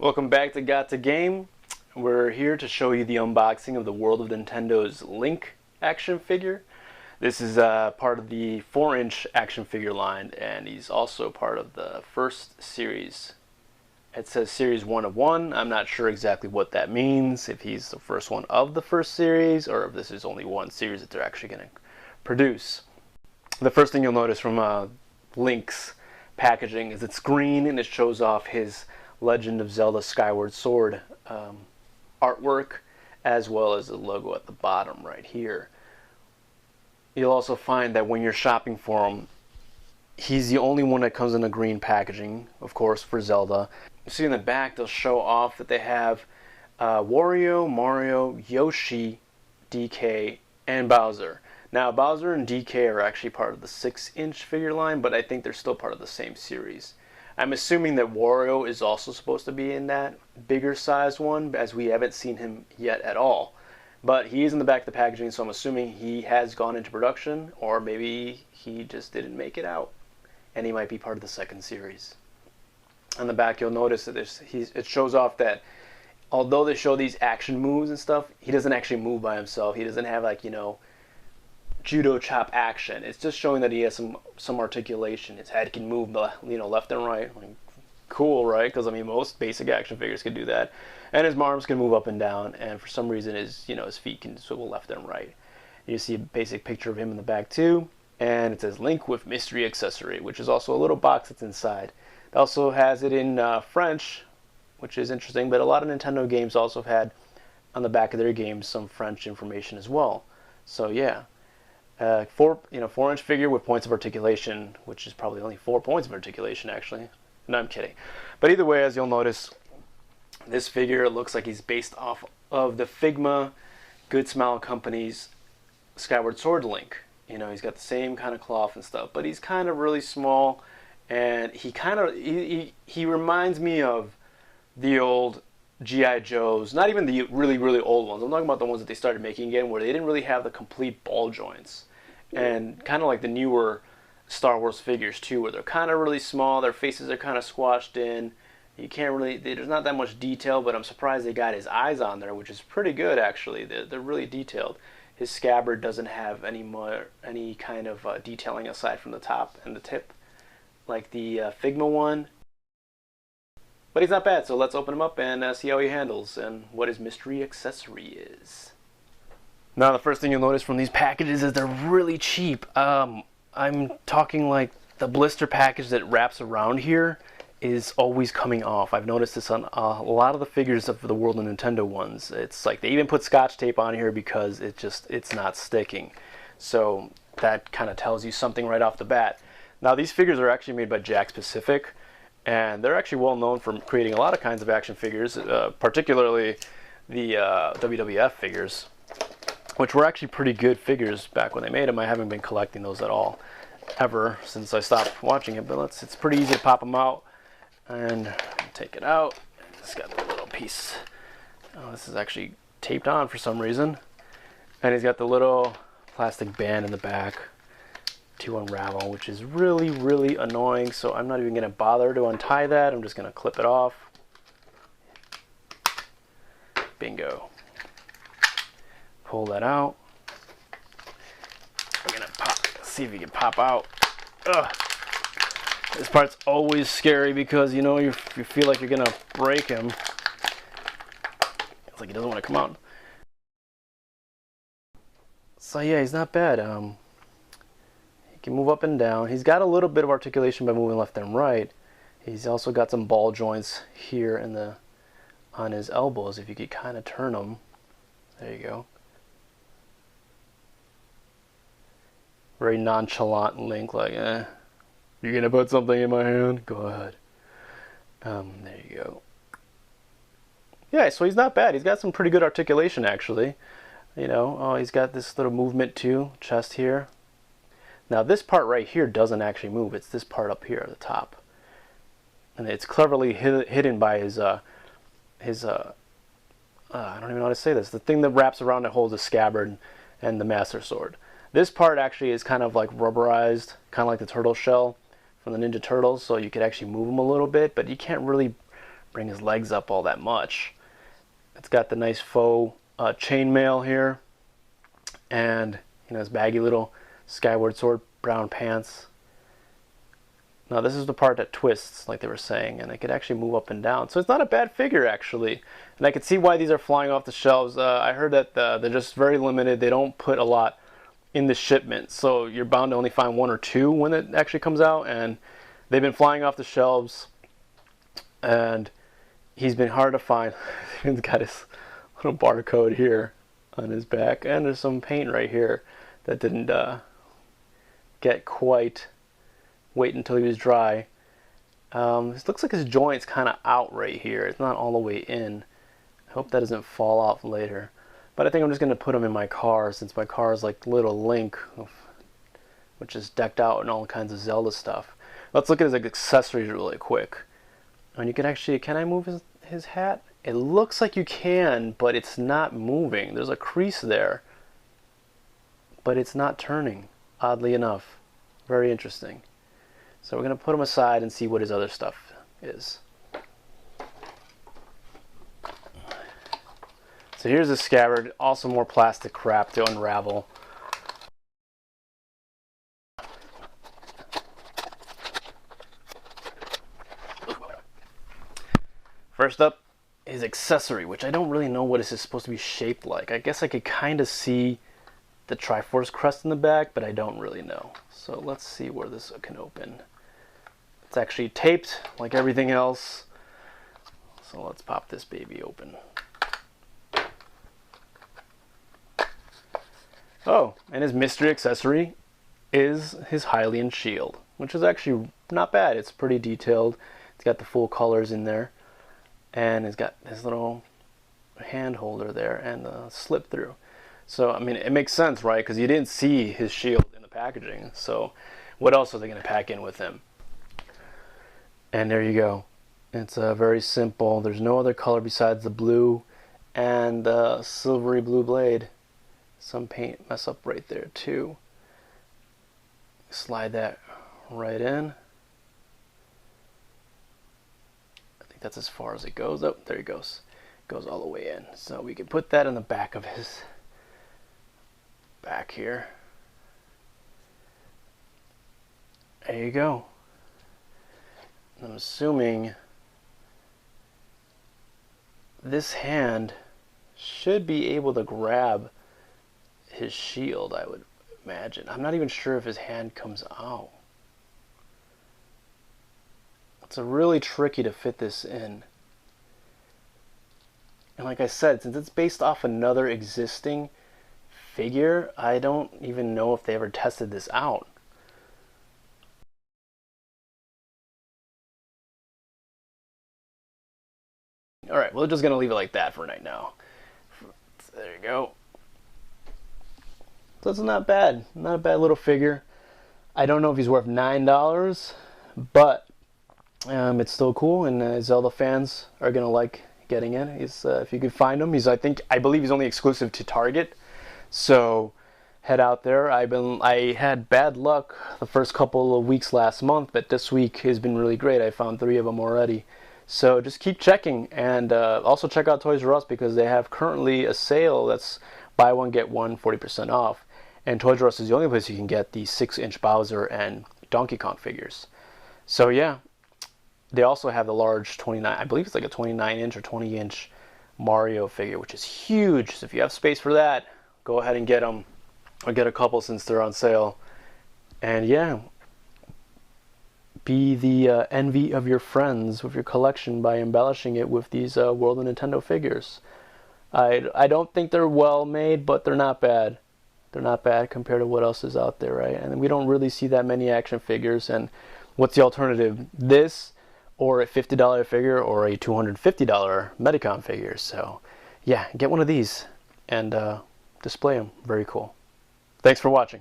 Welcome back to Got to Game. We're here to show you the unboxing of the World of Nintendo's Link action figure. This is part of the 4-inch action figure line, and he's also part of the first series. It says Series 1 of 1. I'm not sure exactly what that means, if he's the first one of the first series, or if this is only one series that they're actually going to produce. The first thing you'll notice from Link's packaging is it's green, and it shows off his Legend of Zelda Skyward Sword artwork, as well as the logo at the bottom right here. You'll also find that when you're shopping for him, he's the only one that comes in a green packaging, of course, for Zelda. You see in the back, they'll show off that they have Wario, Mario, Yoshi, DK, and Bowser. Now, Bowser and DK are actually part of the 6-inch figure line, but I think they're still part of the same series. I'm assuming that Wario is also supposed to be in that bigger size one, as we haven't seen him yet at all. But he is in the back of the packaging, so I'm assuming he has gone into production, or maybe he just didn't make it out, and he might be part of the second series. On the back, you'll notice that it shows off that although they show these action moves and stuff, he doesn't actually move by himself. He doesn't have, like, judo chop action. It's just showing that he has some articulation. His head can move, left and right. Like, cool, right? Because most basic action figures can do that. And his arms can move up and down, and for some reason his feet can swivel left and right. You see a basic picture of him in the back too, and it says Link with mystery accessory, which is also a little box that's inside. It also has it in French, which is interesting, but a lot of Nintendo games also have had on the back of their games some French information as well. So yeah. 4-inch figure with points of articulation, which is probably only 4 points of articulation, actually. No, I'm kidding. But either way, as you'll notice, this figure looks like he's based off of the Figma Good Smile Company's Skyward Sword Link. He's got the same kind of cloth and stuff, but he's kind of really small, and he reminds me of the old G.I. Joes, not even the really, really old ones. I'm talking about the ones that they started making again, where they didn't really have the complete ball joints. And kind of like the newer Star Wars figures too, where they're kind of really small, their faces are kind of squashed in. You can't really, there's not that much detail, but I'm surprised they got his eyes on there, which is pretty good actually. They're really detailed. His scabbard doesn't have any kind of detailing aside from the top and the tip, like the Figma one. But he's not bad, so let's open him up and see how he handles and what his mystery accessory is. Now, the first thing you'll notice from these packages is they're really cheap. I'm talking like the blister package that wraps around here is always coming off. I've noticed this on a lot of the figures of the World of Nintendo ones. It's like they even put Scotch tape on here because it's not sticking. So that kind of tells you something right off the bat. Now, these figures are actually made by Jakks Pacific, and they're actually well known for creating a lot of kinds of action figures, particularly the WWF figures, which were actually pretty good figures back when they made them. I haven't been collecting those at all, ever, since I stopped watching it, but it's pretty easy to pop them out and take it out. It's got the little piece. Oh, this is actually taped on for some reason. And he's got the little plastic band in the back to unravel, which is really, really annoying, so I'm not even going to bother to untie that. I'm just going to clip it off. Bingo. Pull that out. We're going to see if he can pop out. Ugh. This part's always scary because, you feel like you're going to break him. It's like he doesn't want to come out. So yeah, he's not bad. He can move up and down. He's got a little bit of articulation by moving left and right. He's also got some ball joints here on his elbows, if you could kind of turn them. There you go. Very nonchalant Link, like, you're gonna put something in my hand? Go ahead. There you go. Yeah, so he's not bad. He's got some pretty good articulation, actually. He's got this little movement too, chest here. Now this part right here doesn't actually move. It's this part up here at the top, and it's cleverly hidden by his I don't even know how to say this. The thing that wraps around that holds the scabbard and the Master Sword. This part actually is kind of like rubberized, kind of like the turtle shell from the Ninja Turtles, so you could actually move them a little bit, but you can't really bring his legs up all that much. It's got the nice faux chainmail here, and his baggy little Skyward Sword brown pants. Now this is the part that twists, like they were saying, and it could actually move up and down. So it's not a bad figure, actually. And I can see why these are flying off the shelves. I heard that they're just very limited. They don't put a lot in the shipment, so you're bound to only find 1 or 2 when it actually comes out. And they've been flying off the shelves, and he's been hard to find. He's got his little barcode here on his back, and there's some paint right here that didn't get quite. Wait until he was dry. This looks like his joint's kind of out right here. It's not all the way in. I hope that doesn't fall off later. But I think I'm just going to put him in my car, since my car is like little Link, which is decked out in all kinds of Zelda stuff. Let's look at his accessories really quick. And you can actually, can I move his hat? It looks like you can, but it's not moving. There's a crease there, but it's not turning, oddly enough. Very interesting. So we're going to put him aside and see what his other stuff is. So here's the scabbard, also more plastic crap to unravel. First up, his accessory, which I don't really know what this is supposed to be shaped like. I guess I could kind of see the Triforce crest in the back, but I don't really know. So let's see where this can open. It's actually taped like everything else. So let's pop this baby open. Oh, and his mystery accessory is his Hylian shield, which is actually not bad. It's pretty detailed. It's got the full colors in there. And it's got his little hand holder there and the slip through. So, I mean, it makes sense, right? Because you didn't see his shield in the packaging. So, what else are they going to pack in with him? And there you go. It's very simple. There's no other color besides the blue and the silvery blue blade. Some paint mess up right there, too. Slide that right in. That's as far as it goes. Oh, there he goes. Goes all the way in. So we can put that in the back of his back here. There you go. I'm assuming this hand should be able to grab his shield, I would imagine. I'm not even sure if his hand comes out. It's really tricky to fit this in. And like I said, since it's based off another existing figure, I don't even know if they ever tested this out. Alright, we're just going to leave it like that for right now. So there you go. So it's not bad. Not a bad little figure. I don't know if he's worth $9, but it's still cool, and Zelda fans are gonna like getting in. He's if you could find him, I believe he's only exclusive to Target. So head out there. I had bad luck the first couple of weeks last month, but this week has been really great. I found 3 of them already. So just keep checking, and also check out Toys R Us, because they have currently a sale that's buy one get one 40% off. And Toys R Us is the only place you can get the 6-inch Bowser and Donkey Kong figures. So yeah. They also have the large 29, I believe it's like a 29-inch or 20-inch Mario figure, which is huge. So if you have space for that, go ahead and get them, or get a couple since they're on sale. And yeah, be the envy of your friends with your collection by embellishing it with these World of Nintendo figures. I don't think they're well made, but they're not bad. They're not bad compared to what else is out there, right? And we don't really see that many action figures. And what's the alternative? This, or a $50 figure, or a $250 Medicom figure. So yeah, get one of these and display them. Very cool. Thanks for watching.